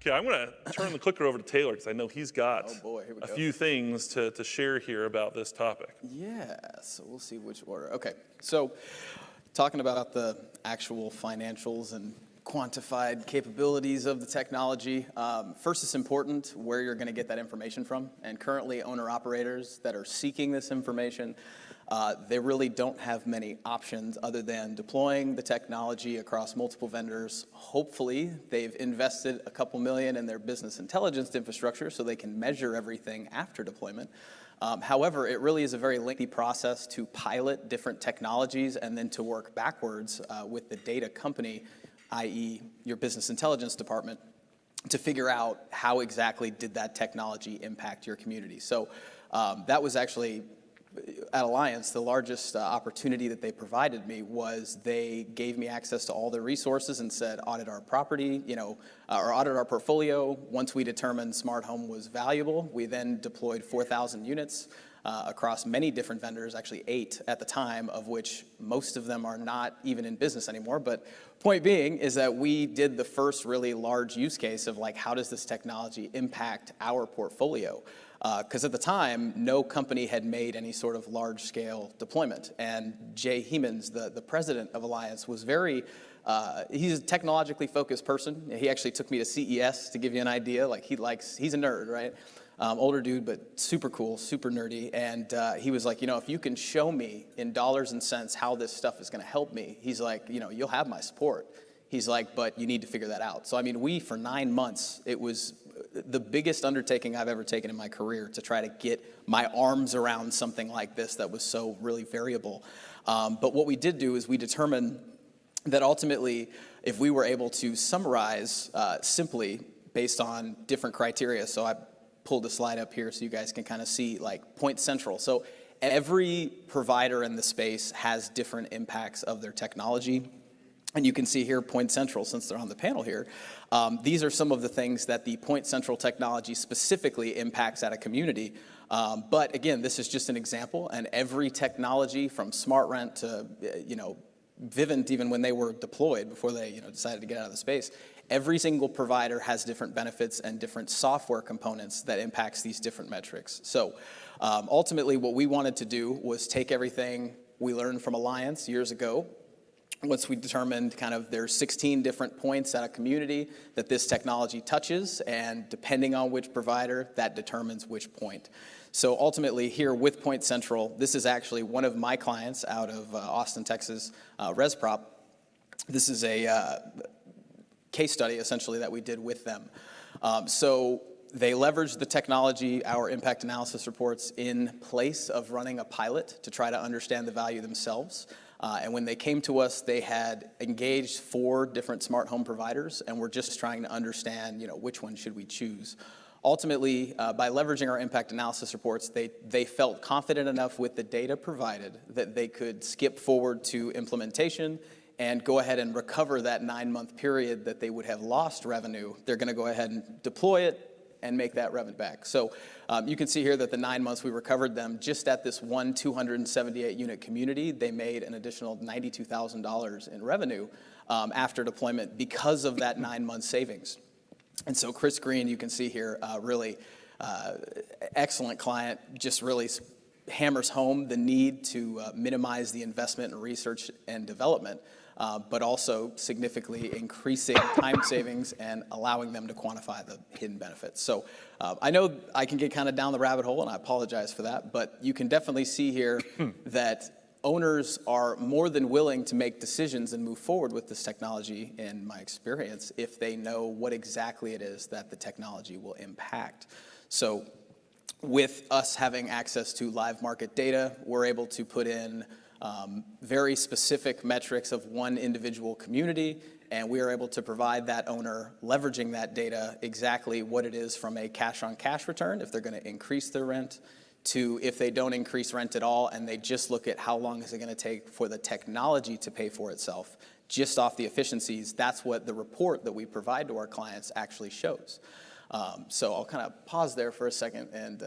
Okay, I'm going to turn the clicker over to Taylor because I know he's got a few things to share here about this topic. Yeah, so we'll see which order. Okay, so talking about the actual financials and quantified capabilities of the technology. First, it's important where you're going to get that information from. And currently, owner-operators that are seeking this information, they really don't have many options other than deploying the technology across multiple vendors. Hopefully, they've invested a couple million in their business intelligence infrastructure so they can measure everything after deployment. However, it really is a very lengthy process to pilot different technologies and then to work backwards with the data company, i.e. your business intelligence department, to figure out how exactly did that technology impact your community. So that was actually, at Alliance, the largest opportunity that they provided me was they gave me access to all their resources and said, audit our property, or audit our portfolio. Once we determined smart home was valuable, we then deployed 4,000 units across many different vendors, actually 8 at the time, of which most of them are not even in business anymore. But point being is that we did the first really large use case of like, how does this technology impact our portfolio? Because at the time, no company had made any sort of large-scale deployment. And Jay Hemans, the president of Alliance, was very, he's a technologically focused person. He actually took me to CES to give you an idea. Like he's a nerd, right? Older dude, but super cool, super nerdy. And he was like, if you can show me in dollars and cents how this stuff is going to help me, he's like, you'll have my support. He's like, but you need to figure that out. So, I mean, for 9 months, it was the biggest undertaking I've ever taken in my career to try to get my arms around something like this that was so really variable. But what we did do is we determined that ultimately, if we were able to summarize simply based on different criteria, so I pulled a slide up here so you guys can kind of see like Point Central. So every provider in the space has different impacts of their technology. And you can see here Point Central, since they're on the panel here. These are some of the things that the Point Central technology specifically impacts at a community. But again, this is just an example, and every technology from SmartRent to, Vivint, even when they were deployed before they, decided to get out of the space, every single provider has different benefits and different software components that impacts these different metrics. So ultimately, what we wanted to do was take everything we learned from Alliance years ago. Once we determined kind of there's 16 different points at a community that this technology touches, and depending on which provider, that determines which point. So ultimately here with Point Central, this is actually one of my clients out of Austin, Texas, ResProp. This is a case study essentially that we did with them. So they leveraged the technology, our impact analysis reports, in place of running a pilot to try to understand the value themselves. And when they came to us, they had engaged 4 different smart home providers, and we're just trying to understand, which one should we choose. Ultimately, by leveraging our impact analysis reports, they felt confident enough with the data provided that they could skip forward to implementation and go ahead and recover that 9-month period that they would have lost revenue. They're going to go ahead and deploy it and make that revenue back. So you can see here that the 9 months we recovered them just at this one 278 unit community, they made an additional $92,000 in revenue after deployment because of that 9-month savings. And so Chris Green, you can see here, really excellent client, just really hammers home the need to minimize the investment in research and development, but also significantly increasing time savings and allowing them to quantify the hidden benefits. So I know I can get kind of down the rabbit hole, and I apologize for that, but you can definitely see here that owners are more than willing to make decisions and move forward with this technology, in my experience, if they know what exactly it is that the technology will impact. So with us having access to live market data, we're able to put in very specific metrics of one individual community, and we are able to provide that owner, leveraging that data, exactly what it is from a cash-on-cash return, if they're going to increase their rent, to if they don't increase rent at all and they just look at how long is it going to take for the technology to pay for itself, just off the efficiencies. That's what the report that we provide to our clients actually shows. So I'll kind of pause there for a second and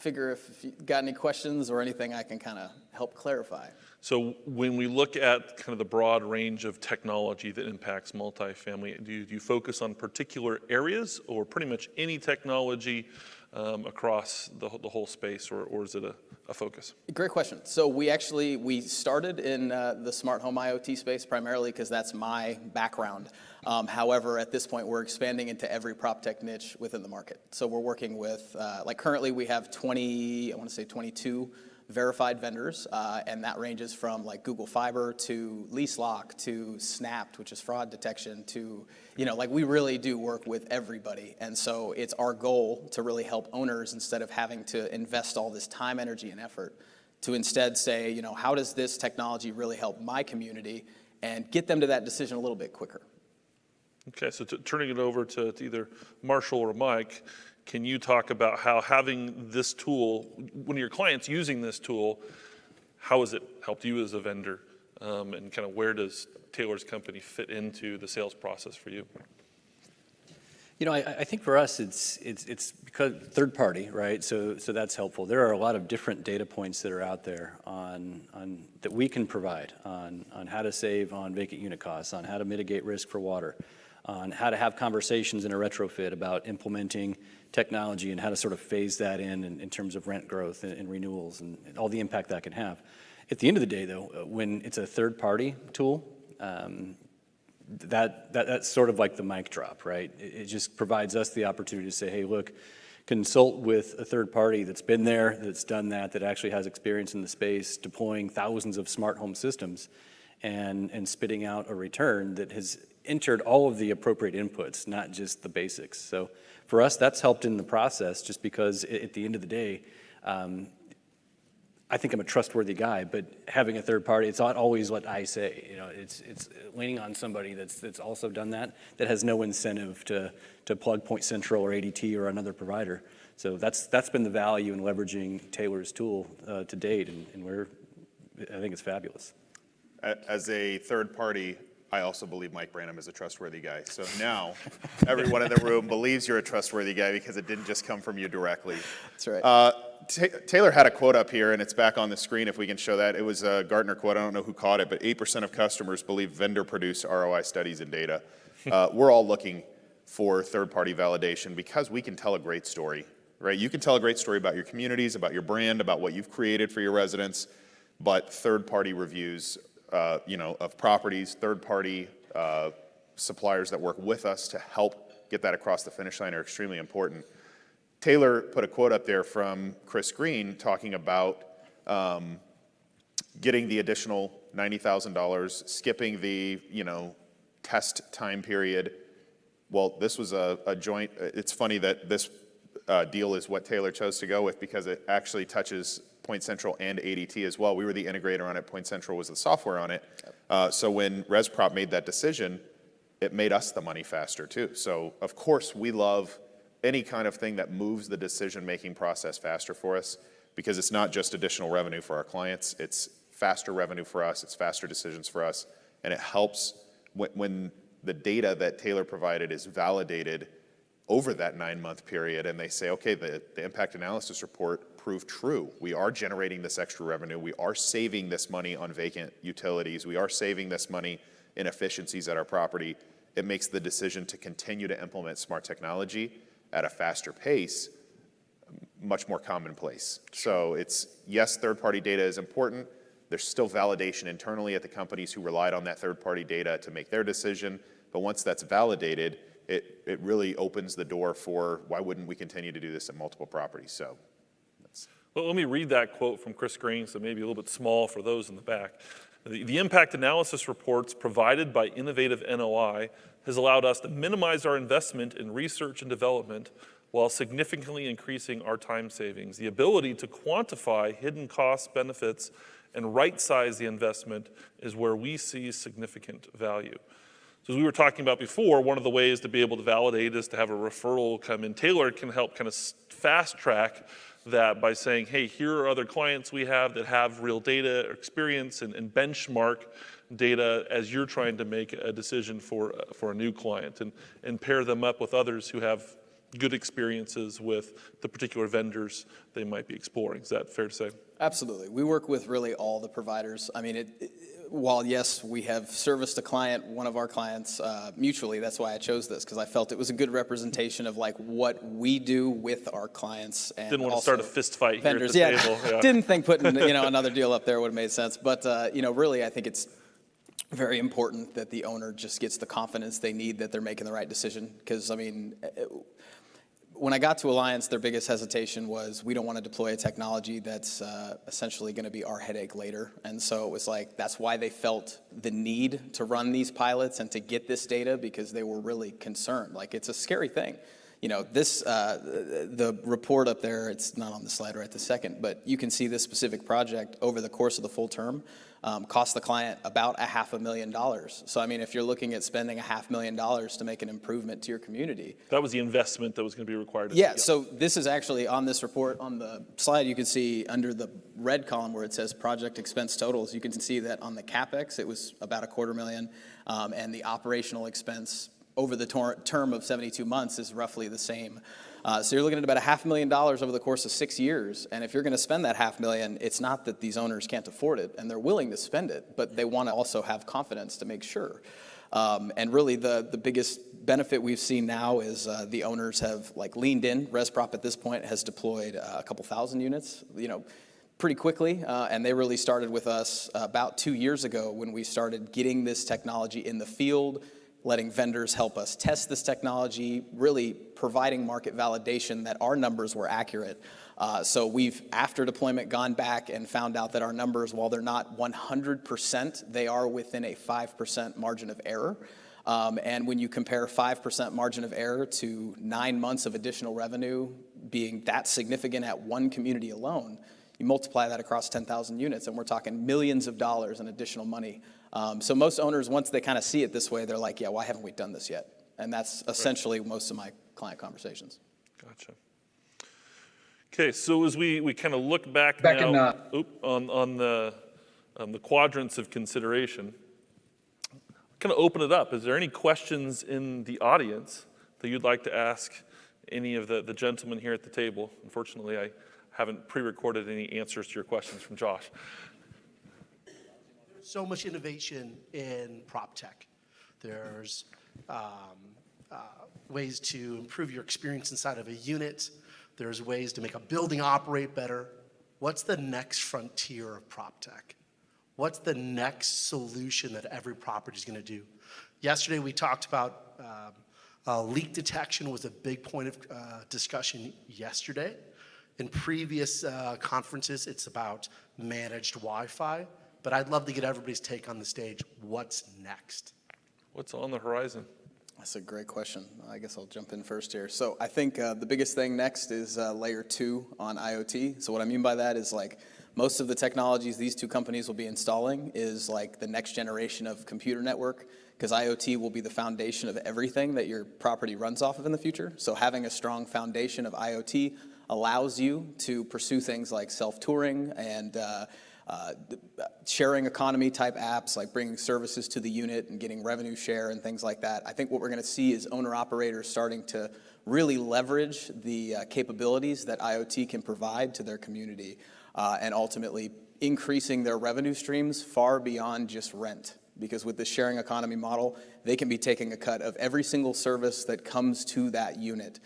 figure if you got any questions or anything I can kind of help clarify. So when we look at kind of the broad range of technology that impacts multifamily, do you focus on particular areas or pretty much any technology across the whole space, or is it a focus? Great question. So we started in the smart home IoT space primarily because that's my background. However, at this point, we're expanding into every prop tech niche within the market. So we're working with, like currently we have 22 verified vendors, and that ranges from like Google Fiber to LeaseLock to Snapped, which is fraud detection, to, like we really do work with everybody. And so it's our goal to really help owners, instead of having to invest all this time, energy, and effort, to instead say, how does this technology really help my community, and get them to that decision a little bit quicker. Okay, so turning it over to either Marshall or Mike, can you talk about how having this tool, one of your clients using this tool, how has it helped you as a vendor, and kind of where does Taylor's company fit into the sales process for you? I think for us it's because third party, right? So that's helpful. There are a lot of different data points that are out there on that we can provide on how to save on vacant unit costs, on how to mitigate risk for water, on how to have conversations in a retrofit about implementing technology and how to sort of phase that in terms of rent growth and renewals and all the impact that can have. At the end of the day, though, when it's a third-party tool, that's sort of like the mic drop, right? It just provides us the opportunity to say, hey, look, consult with a third party that's been there, that's done that actually has experience in the space, deploying thousands of smart home systems and spitting out a return that has entered all of the appropriate inputs, not just the basics. So for us, that's helped in the process just because at the end of the day, I think I'm a trustworthy guy, but having a third party, it's not always what I say. It's leaning on somebody that's also done that has no incentive to plug Point Central or ADT or another provider. So that's been the value in leveraging Taylor's tool to date, and I think it's fabulous. As a third party, I also believe Mike Branham is a trustworthy guy. So now everyone in the room believes you're a trustworthy guy because it didn't just come from you directly. That's right. Taylor had a quote up here, and it's back on the screen if we can show that. It was a Gartner quote. I don't know who caught it, but 8% of customers believe vendor-produced ROI studies and data. We're all looking for third-party validation because we can tell a great story, right? You can tell a great story about your communities, about your brand, about what you've created for your residents, but third-party reviews of properties, third-party suppliers that work with us to help get that across the finish line are extremely important. Taylor put a quote up there from Chris Green talking about getting the additional $90,000, skipping the test time period. Well, this was a joint. It's funny that this deal is what Taylor chose to go with because it actually touches Point Central and ADT as well. We were the integrator on it. Point Central was the software on it. So when ResProp made that decision, it made us the money faster too. So of course we love any kind of thing that moves the decision-making process faster for us because it's not just additional revenue for our clients. It's faster revenue for us. It's faster decisions for us. And it helps when the data that Taylor provided is validated over that 9-month period and they say, okay, the impact analysis report proved true. We are generating this extra revenue. We are saving this money on vacant utilities. We are saving this money in efficiencies at our property. It makes the decision to continue to implement smart technology at a faster pace much more commonplace. So it's, yes, third-party data is important. There's still validation internally at the companies who relied on that third-party data to make their decision. But once that's validated, it really opens the door for why wouldn't we continue to do this at multiple properties. So that's. Well, let me read that quote from Chris Green, so maybe a little bit small for those in the back. The impact analysis reports provided by Innovative NOI has allowed us to minimize our investment in research and development while significantly increasing our time savings. The ability to quantify hidden costs, benefits, and right-size the investment is where we see significant value. So as we were talking about before, one of the ways to be able to validate is to have a referral come in. Taylor can help kind of fast track that by saying, hey, here are other clients we have that have real data experience and benchmark data as you're trying to make a decision for a new client and pair them up with others who have good experiences with the particular vendors they might be exploring. Is that fair to say? Absolutely. We work with really all the providers. I mean, while yes, we have serviced a client, one of our clients mutually, that's why I chose this, because I felt it was a good representation of like what we do with our clients. And Didn't want to also start a fist fight vendors. here at the table. Yeah. Didn't think putting another deal up there would have made sense. But really, I think it's very important that the owner just gets the confidence they need that they're making the right decision. Because I mean, when I got to Alliance, their biggest hesitation was we don't want to deploy a technology that's essentially going to be our headache later. And so it was like, that's why they felt the need to run these pilots and to get this data, because they were really concerned. Like, it's a scary thing. The report up there, it's not on the slide right this second, but you can see this specific project over the course of the full term cost the client about $500,000. So, I mean, if you're looking at spending $500,000 to make an improvement to your community. That was the investment that was going to be required. Yeah, so this is actually on this report. On the slide, you can see under the red column where it says project expense totals, you can see that on the CapEx, it was about $250,000, and the operational expense over the term of 72 months is roughly the same. So you're looking at about $500,000 over the course of 6 years. And if you're going to spend that $500,000, it's not that these owners can't afford it, and they're willing to spend it, but they want to also have confidence to make sure. And really the biggest benefit we've seen now is the owners have like leaned in. ResProp at this point has deployed a couple thousand units, pretty quickly, and they really started with us about 2 years ago when we started getting this technology in the field, letting vendors help us test this technology, really providing market validation that our numbers were accurate. So we've, after deployment, gone back and found out that our numbers, while they're not 100%, they are within a 5% margin of error. And when you compare 5% margin of error to 9 months of additional revenue being that significant at one community alone, you multiply that across 10,000 units, and we're talking millions of dollars in additional money. So most owners, once they kind of see it this way, they're like, yeah, why haven't we done this yet? And that's essentially most of my client conversations. Gotcha. Okay, so as we kind of look back Back on the quadrants of consideration, kind of open it up. Is there any questions in the audience that you'd like to ask any of the gentlemen here at the table? Unfortunately, I haven't pre-recorded any answers to your questions from Josh. So much innovation in prop tech. There's ways to improve your experience inside of a unit. There's ways to make a building operate better. What's the next frontier of prop tech? What's the next solution that every property is going to do? Yesterday we talked about leak detection was a big point of discussion yesterday. In previous conferences, it's about managed Wi-Fi. But I'd love to get everybody's take on the stage. What's next? What's on the horizon? That's a great question. I guess I'll jump in first here. So I think the biggest thing next is layer 2 on IoT. So what I mean by that is like most of the technologies these two companies will be installing is like the next generation of computer network, because IoT will be the foundation of everything that your property runs off of in the future. So having a strong foundation of IoT allows you to pursue things like self-touring and sharing economy type apps, like bringing services to the unit and getting revenue share and things like that. I think what we're going to see is owner operators starting to really leverage the capabilities that IoT can provide to their community and ultimately increasing their revenue streams far beyond just rent. Because with the sharing economy model, they can be taking a cut of every single service that comes to that unit,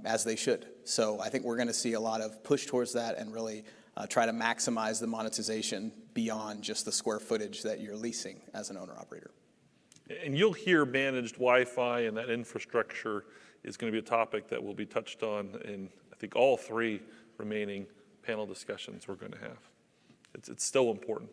as they should. So I think we're going to see a lot of push towards that and really try to maximize the monetization beyond just the square footage that you're leasing as an owner-operator. And you'll hear managed Wi-Fi and that infrastructure is going to be a topic that will be touched on in, I think, all 3 remaining panel discussions we're going to have. It's still important.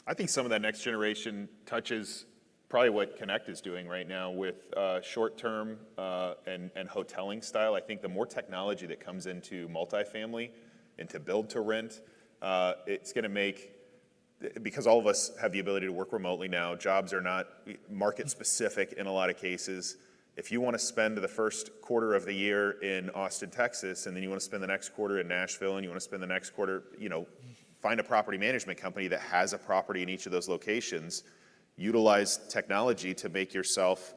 I think some of that next generation touches probably what Connect is doing right now with short-term and hoteling style. I think the more technology that comes into multifamily, into build to rent, it's going to make, because all of us have the ability to work remotely now, jobs are not market specific in a lot of cases. If you want to spend the first quarter of the year in Austin, Texas, and then you want to spend the next quarter in Nashville, and you want to spend the next quarter, find a property management company that has a property in each of those locations, utilize technology to make yourself,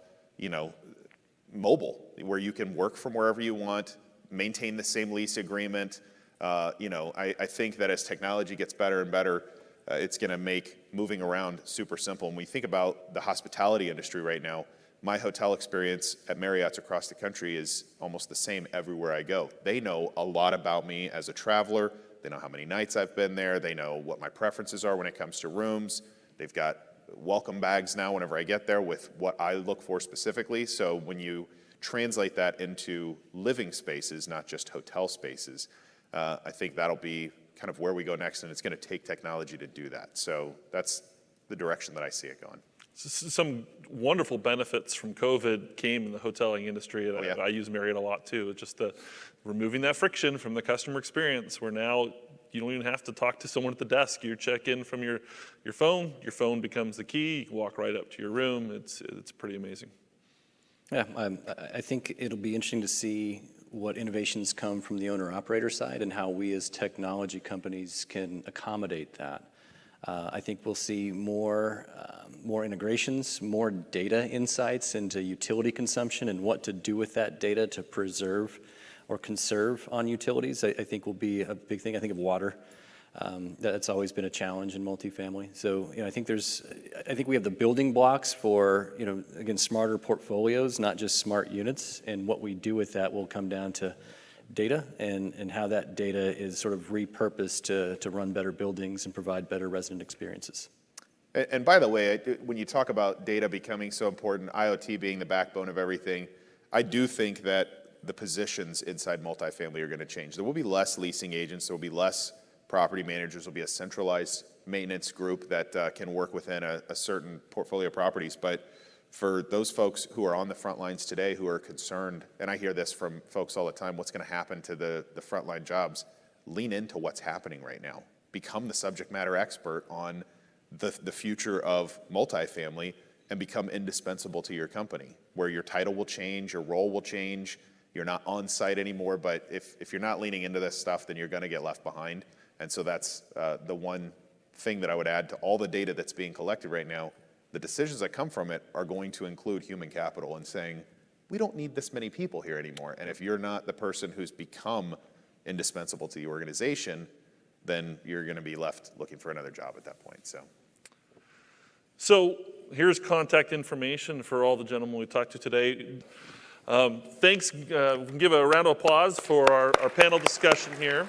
mobile, where you can work from wherever you want, maintain the same lease agreement. I think that as technology gets better and better, it's going to make moving around super simple. When we think about the hospitality industry right now, my hotel experience at Marriott's across the country is almost the same everywhere I go. They know a lot about me as a traveler. They know how many nights I've been there. They know what my preferences are when it comes to rooms. They've got welcome bags now whenever I get there with what I look for specifically. So when you translate that into living spaces, not just hotel spaces, I think that'll be kind of where we go next, and it's going to take technology to do that. So that's the direction that I see it going. Some wonderful benefits from COVID came in the hoteling industry, and Oh, yeah. I use Marriott a lot too. It's just removing that friction from the customer experience, where now you don't even have to talk to someone at the desk. You check in from your phone becomes the key, you can walk right up to your room. It's pretty amazing. Yeah, I think it'll be interesting to see what innovations come from the owner-operator side and how we as technology companies can accommodate that. I think we'll see more integrations, more data insights into utility consumption and what to do with that data to preserve or conserve on utilities. I think will be a big thing. I think of water. That's always been a challenge in multifamily. So, I think we have the building blocks for, again, smarter portfolios, not just smart units. And what we do with that will come down to data and how that data is sort of repurposed to run better buildings and provide better resident experiences. And by the way, when you talk about data becoming so important, IoT being the backbone of everything, I do think that the positions inside multifamily are going to change. There will be less leasing agents, there will be less property managers, there will be a centralized maintenance group that can work within a certain portfolio of properties. But for those folks who are on the front lines today who are concerned, and I hear this from folks all the time, what's going to happen to the frontline jobs? Lean into what's happening right now. Become the subject matter expert on the future of multifamily and become indispensable to your company, where your title will change, your role will change, you're not on site anymore, but if you're not leaning into this stuff, then you're going to get left behind. And so that's the one thing that I would add to all the data that's being collected right now. The decisions that come from it are going to include human capital and saying, we don't need this many people here anymore. And if you're not the person who's become indispensable to the organization, then you're going to be left looking for another job at that point. So here's contact information for all the gentlemen we talked to today. Thanks. We can give a round of applause for our panel discussion here.